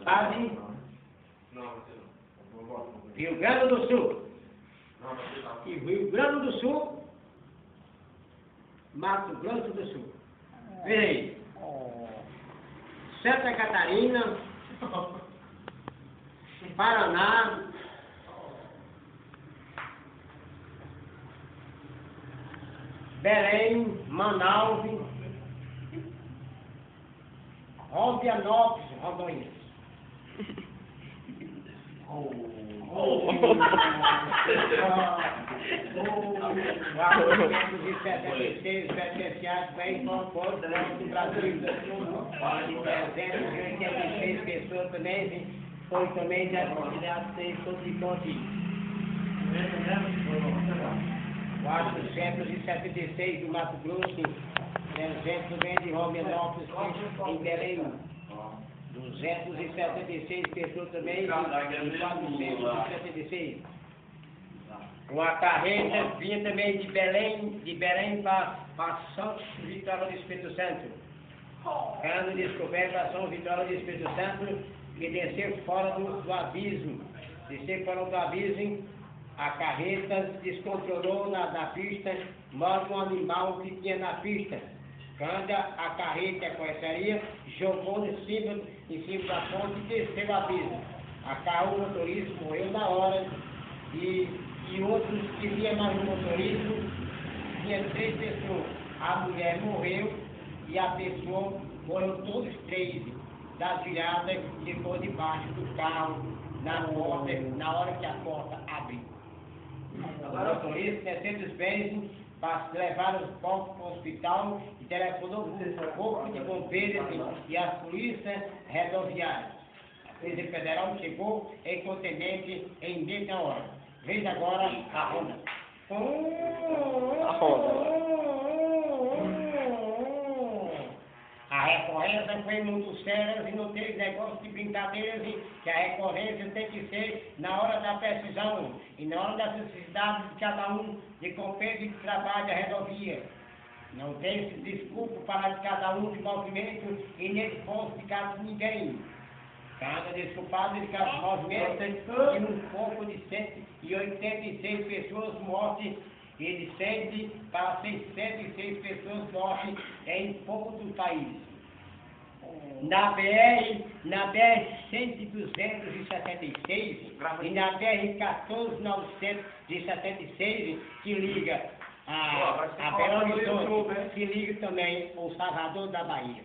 Base, Rio Grande do Sul. E Rio Grande do Sul, Mato Grosso do Sul. Ei, Santa Catarina, Paraná, Belém, Manaus, Rondonópolis, Rondônia. De 76 beneficiários bem compostos do Brasil. De 386 pessoas também foi também diagnosticado sem condições. 476 do Mato Grosso, 300 também de Rondonópolis em Belém. 276 pessoas também, 476. Uma carreta vinha também de Belém para São Vitória do Espírito Santo. Quando descoberto a São Vitória do Espírito Santo, que desceu fora do abismo. Desceu fora do abismo, a carreta descontrolou na pista, morre um animal que tinha na pista. Quando a carreta começaria, jogou em cima da ponte e desceu o abismo. O motorista morreu na hora e outros que vinham mais no motorista, tinha 3 pessoas. A mulher morreu e a pessoa morreu todos 3 da virada que ficou debaixo do carro, na hora que a porta abriu. O motorista, descendo os bens, levaram os corpos para o hospital e telefonou com o corpo de bombeiros e a polícia rodoviária. A Polícia Federal chegou incontinente em meia hora. Veja agora a Honda. A recorrência foi muito séria e não teve negócio de brincadeiras, que a recorrência tem que ser na hora da precisão e na hora da necessidade de cada um de compreender e de trabalho da rodovia. Não tem desculpa para de cada um de movimento e nem esforço de cada ninguém. Cada desculpado de cada movimento tem um pouco de 186 pessoas mortas e de 100 para 606 pessoas mortas em pouco do país. Na BR 100-276 e na BR 14-976 que liga a Belo Horizonte, que liga também o Salvador da Bahia.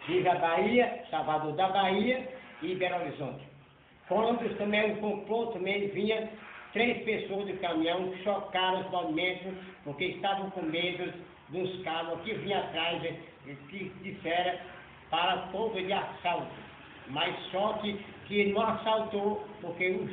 Liga a Bahia, Salvador da Bahia e Belo Horizonte. Quando também o complô também vinha 3 pessoas do caminhão chocaram os movimentos porque estavam com medo dos carros que vinham atrás que disseram para todo de assalto. Mas só que não assaltou porque o